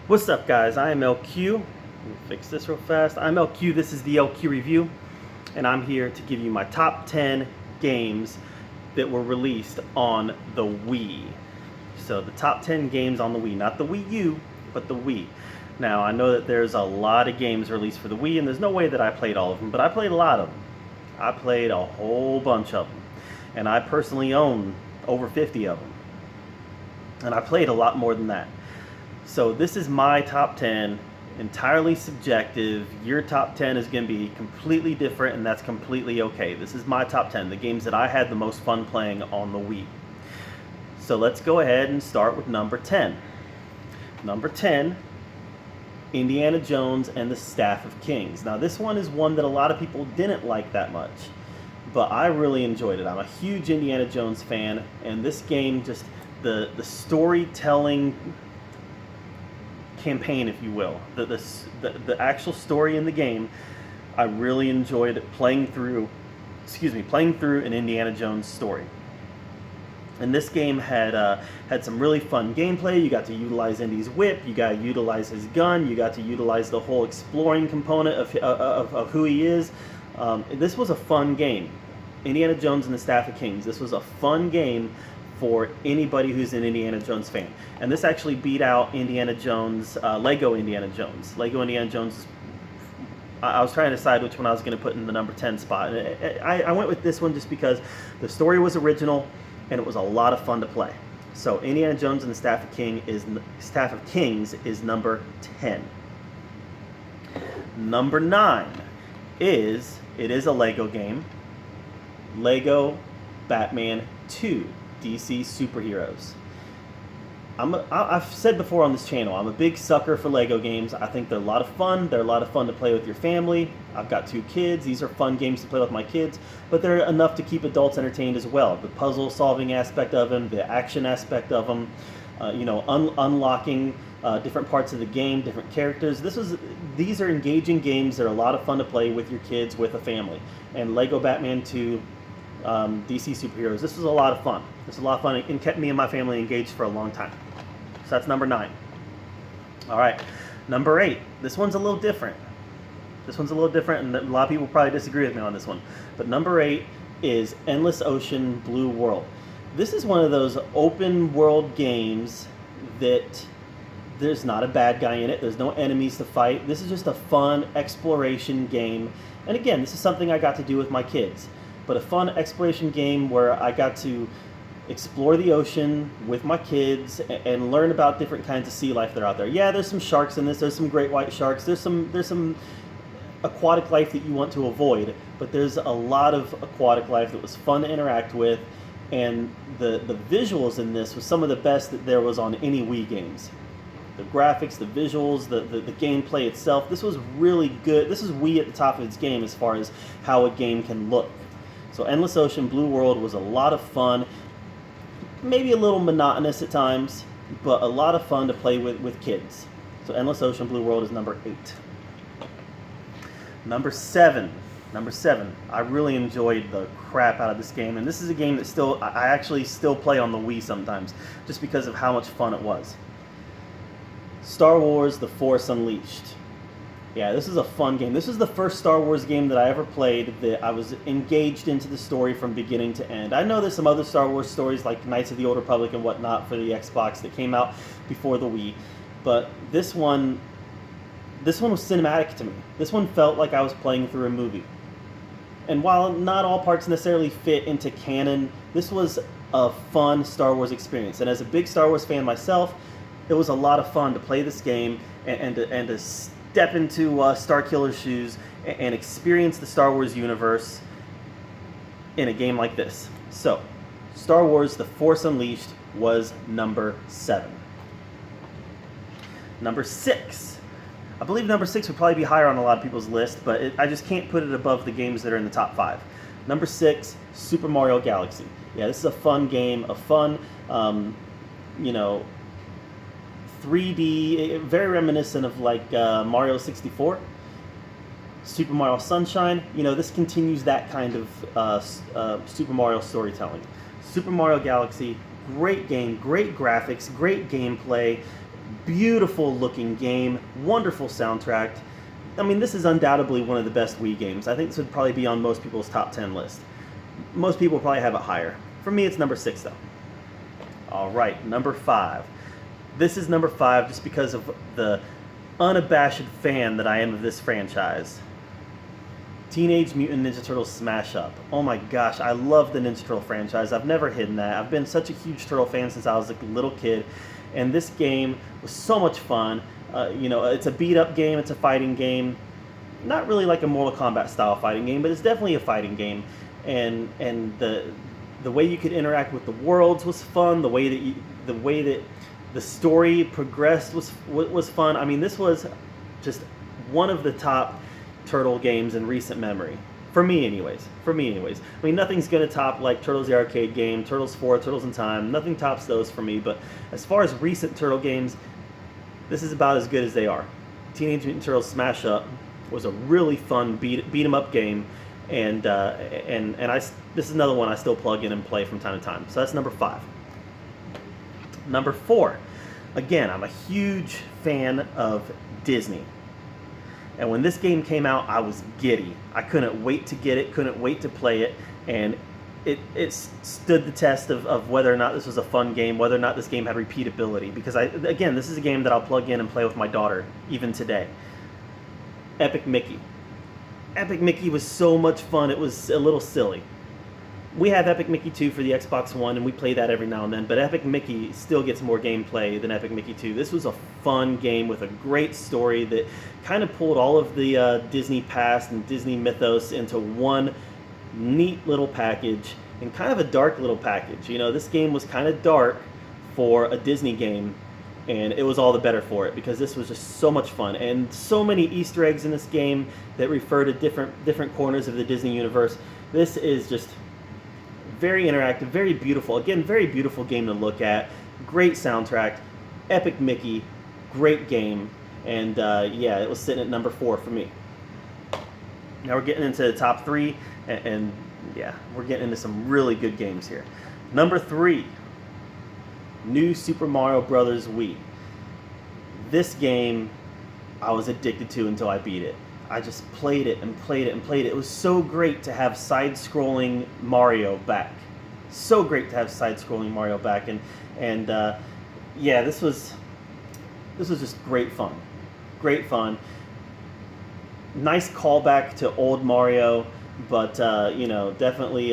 What's up, guys? I am LQ. Let me fix this real fast. I'm LQ. This is the LQ review, and I'm here to give you my top 10 games that were released on the Wii. So the top 10 games on the Wii, not the Wii U, but the Wii. Now, I know that there's a lot of games released for the Wii, and there's no way that I played all of them, but I played a lot of them. I played a whole bunch of them, and I personally own over 50 of them. And I played a lot more than that. So this is my top 10, entirely subjective. Your top 10 is going to be completely different, and that's completely okay. This is my top 10, the games that I had the most fun playing on the Wii. So let's go ahead and start with number 10. Number 10, Indiana Jones and the Staff of Kings. Now this one is one that a lot of people didn't like that much, but I really enjoyed it. I'm a huge Indiana Jones fan, and this game, just the storytelling campaign, if you will, the actual story in the game, I really enjoyed playing through an Indiana Jones story. And this game had some really fun gameplay. You got to utilize Indy's whip, you got to utilize his gun, you got to utilize the whole exploring component of who he is. This was a fun game. Indiana Jones and the Staff of Kings. This was a fun game for anybody who's an Indiana Jones fan. And this actually beat out Indiana Jones, Lego Indiana Jones. Lego Indiana Jones, I was trying to decide which one I was going to put in the number 10 spot. And I went with this one just because the story was original and it was a lot of fun to play. So Indiana Jones and the Staff of Kings is number 10. Number 9 is a Lego game, Lego Batman 2. DC superheroes. I've said before on this channel, I'm a big sucker for Lego games. I think they're a lot of fun. They're a lot of fun to play with your family. I've got 2 kids. These are fun games to play with my kids, but they're enough to keep adults entertained as well. The puzzle solving aspect of them, the action aspect of them, unlocking different parts of the game, different characters. These are engaging games. They're a lot of fun to play with your kids, with a family. And Lego Batman 2, DC superheroes. This was a lot of fun. This was a lot of fun and kept me and my family engaged for a long time. So that's number 9. All right, number 8. This one's a little different. And a lot of people probably disagree with me on this one. But number 8 is Endless Ocean Blue World. This is one of those open world games that there's not a bad guy in it. There's no enemies to fight. This is just a fun exploration game. And again, this is something I got to do with my kids. But a fun exploration game where I got to explore the ocean with my kids and learn about different kinds of sea life that are out there. Yeah, there's some sharks in this. There's some great white sharks. There's some aquatic life that you want to avoid, but there's a lot of aquatic life that was fun to interact with, and the visuals in this was some of the best that there was on any Wii games. The graphics, the visuals, the gameplay itself, this was really good. This is Wii at the top of its game as far as how a game can look. So Endless Ocean Blue World was a lot of fun, maybe a little monotonous at times, but a lot of fun to play with kids. So Endless Ocean Blue World is number 8. Number 7. I really enjoyed the crap out of this game, and this is a game that I actually still play on the Wii sometimes, just because of how much fun it was. Star Wars: The Force Unleashed. Yeah, this is a fun game. This is the first Star Wars game that I ever played that I was engaged into the story from beginning to end. I know there's some other Star Wars stories like Knights of the Old Republic and whatnot for the Xbox that came out before the Wii, but this one was cinematic to me. This one felt like I was playing through a movie. And while not all parts necessarily fit into canon, this was a fun Star Wars experience. And as a big Star Wars fan myself, it was a lot of fun to play this game and to step into Starkiller's shoes and experience the Star Wars universe in a game like this. So, Star Wars: The Force Unleashed was number 7. Number 6. I believe number 6 would probably be higher on a lot of people's list, but I just can't put it above the games that are in the top 5. Number 6, Super Mario Galaxy. Yeah, this is a fun game, a fun, 3D, very reminiscent of like Mario 64. Super Mario Sunshine, this continues that kind of Super Mario storytelling. Super Mario Galaxy, great game, great graphics, great gameplay, Beautiful looking game, wonderful soundtrack. I mean, this is undoubtedly one of the best Wii games. I think this would probably be on most people's top 10 list. Most people probably have it higher. For me, it's number 6 though. All right, number 5. This is number 5 just because of the unabashed fan that I am of this franchise. Teenage Mutant Ninja Turtles Smash Up. Oh my gosh, I love the Ninja Turtle franchise. I've never hidden that. I've been such a huge Turtle fan since I was a little kid, and this game was so much fun. It's a beat-up game, it's a fighting game. Not really like a Mortal Kombat style fighting game, but it's definitely a fighting game. And the way you could interact with the worlds was fun. The way that the story progressed was fun. I mean, this was just one of the top Turtle games in recent memory. For me anyways. I mean, nothing's going to top like Turtles the Arcade game, Turtles 4, Turtles in Time. Nothing tops those for me, but as far as recent Turtle games, this is about as good as they are. Teenage Mutant Turtles Smash Up was a really fun beat 'em up game, and this is another one I still plug in and play from time to time. So that's number 5. Number 4. Again, I'm a huge fan of Disney. And when this game came out, I was giddy. I couldn't wait to get it, couldn't wait to play it, and it stood the test of whether or not this was a fun game, whether or not this game had repeatability. Because again, this is a game that I'll plug in and play with my daughter, even today. Epic Mickey. Epic Mickey was so much fun, it was a little silly. We have Epic Mickey 2 for the Xbox One, and we play that every now and then, but Epic Mickey still gets more gameplay than Epic Mickey 2. This was a fun game with a great story that kind of pulled all of the Disney past and Disney mythos into one neat little package, and kind of a dark little package. You know, this game was kind of dark for a Disney game, and it was all the better for it because this was just so much fun, and so many Easter eggs in this game that refer to different corners of the Disney universe. This is just very interactive, very beautiful. Again, very beautiful game to look at. Great soundtrack. Epic Mickey. Great game. And yeah, it was sitting at number 4 for me. Now we're getting into the top 3. And yeah, we're getting into some really good games here. Number 3. New Super Mario Bros. Wii. This game I was addicted to until I beat it. I just played it and played it and played it. It was so great to have side-scrolling Mario back. So great to have side-scrolling Mario back, and yeah, this was just great fun. Great fun. Nice callback to old Mario, but definitely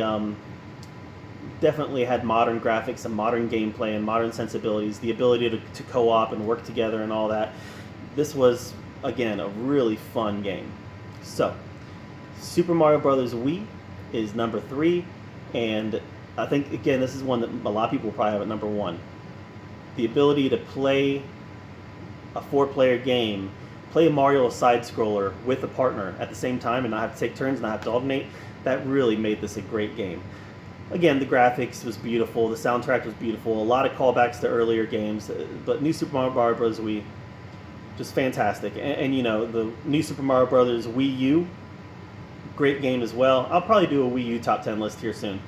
had modern graphics and modern gameplay and modern sensibilities. The ability to co-op and work together and all that. This was, again, a really fun game. So, Super Mario Bros. Wii is number 3, and I think, again, this is one that a lot of people will probably have at number 1. The ability to play a 4-player game, play a Mario side-scroller with a partner at the same time and not have to take turns, not have to alternate, that really made this a great game. Again, the graphics was beautiful, the soundtrack was beautiful, a lot of callbacks to earlier games, but New Super Mario Bros. Wii, just fantastic. And the New Super Mario Bros. Wii U, great game as well. I'll probably do a Wii U top 10 list here soon.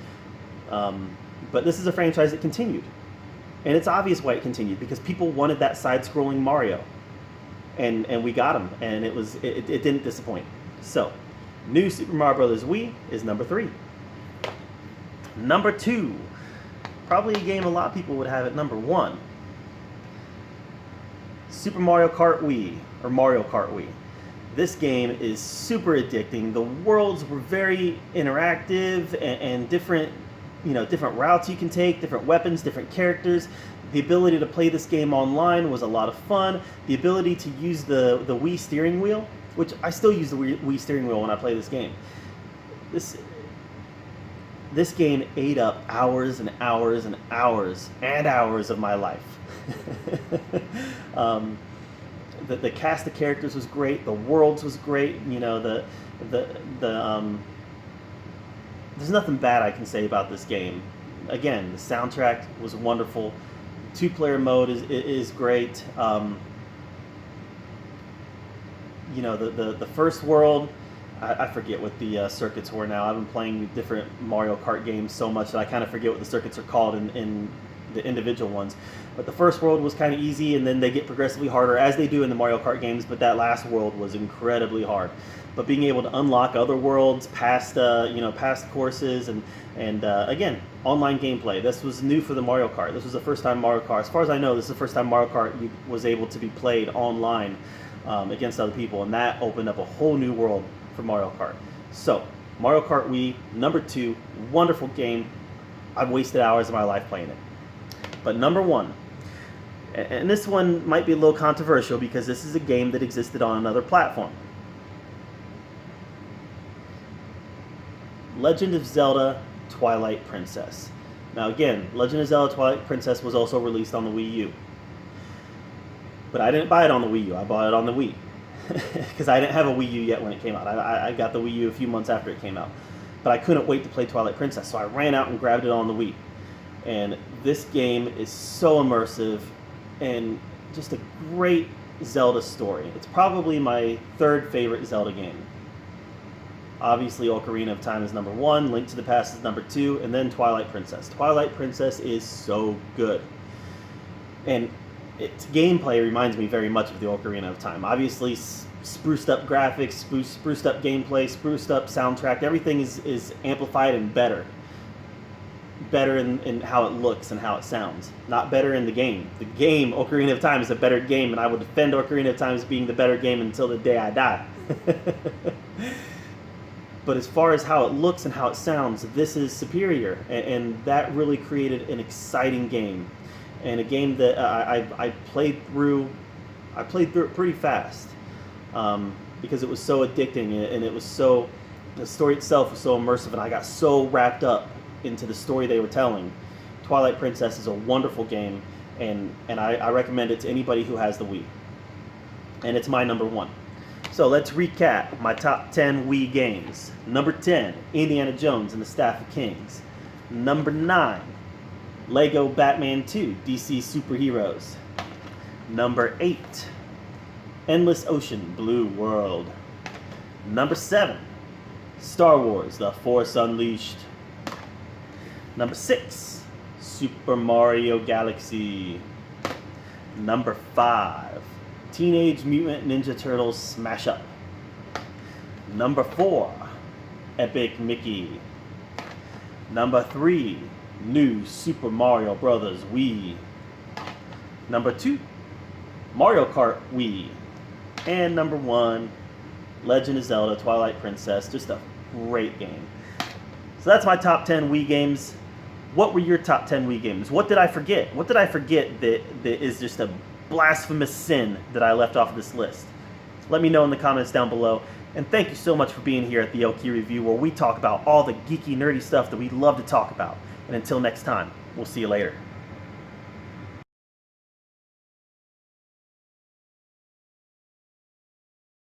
But this is a franchise that continued. And it's obvious why it continued, because people wanted that side-scrolling Mario. And we got him, and it didn't disappoint. So, New Super Mario Bros. Wii is number 3. Number 2, probably a game a lot of people would have at number 1. Super Mario Kart Wii, or Mario Kart Wii. This game is super addicting. The worlds were very interactive and different, different routes you can take, different weapons, different characters. The ability to play this game online was a lot of fun. The ability to use the Wii steering wheel, which I still use the Wii steering wheel when I play this game. This game ate up hours and hours and hours and hours of my life. The cast of characters was great. The worlds was great. There's nothing bad I can say about this game. Again, the soundtrack was wonderful. 2-player mode is great. The first world, I forget what the circuits were now. I've been playing different Mario Kart games so much that I kind of forget what the circuits are called in the individual ones. But the first world was kind of easy, and then they get progressively harder, as they do in the Mario Kart games, but that last world was incredibly hard. But being able to unlock other worlds past past courses, and again, online gameplay. This was new for the Mario Kart. This was the first time Mario Kart, as far as I know, this is the first time Mario Kart was able to be played online against other people, and that opened up a whole new world for Mario Kart. So, Mario Kart Wii, number 2, wonderful game. I've wasted hours of my life playing it. But number 1, and this one might be a little controversial because this is a game that existed on another platform. Legend of Zelda Twilight Princess. Now again, Legend of Zelda Twilight Princess was also released on the Wii U. But I didn't buy it on the Wii U, I bought it on the Wii. Because I didn't have a Wii U yet when it came out. I got the Wii U a few months after it came out. But I couldn't wait to play Twilight Princess, so I ran out and grabbed it on the Wii. And this game is so immersive and just a great Zelda story. It's probably my 3rd favorite Zelda game. Obviously, Ocarina of Time is number 1, Link to the Past is number 2, and then Twilight Princess. Twilight Princess is so good. And its gameplay reminds me very much of the Ocarina of Time. Obviously, spruced up graphics, spruced up gameplay, spruced up soundtrack. Everything is amplified and better. Better in how it looks and how it sounds. Not better in the game. The game, Ocarina of Time, is a better game, and I will defend Ocarina of Time as being the better game until the day I die. But as far as how it looks and how it sounds, this is superior, and that really created an exciting game, and a game that I played through. I played through it pretty fast because it was so addicting, and it was so, the story itself was so immersive, and I got so wrapped up into the story they were telling. Twilight Princess is a wonderful game, and I recommend it to anybody who has the Wii. And it's my number 1. So let's recap my top 10 Wii games. Number 10, Indiana Jones and the Staff of Kings. Number 9, Lego Batman 2, DC Superheroes. Number 8, Endless Ocean Blue World. Number 7, Star Wars The Force Unleashed. Number 6, Super Mario Galaxy. Number 5, Teenage Mutant Ninja Turtles Smash Up. Number 4, Epic Mickey. Number 3, New Super Mario Bros. Wii. Number 2, Mario Kart Wii. And number 1, Legend of Zelda Twilight Princess. Just a great game. So that's my top 10 Wii games. What were your top 10 Wii games? What did I forget? What did I forget that is just a blasphemous sin that I left off of this list? Let me know in the comments down below. And thank you so much for being here at the LK Review, where we talk about all the geeky, nerdy stuff that we love to talk about. And until next time, we'll see you later.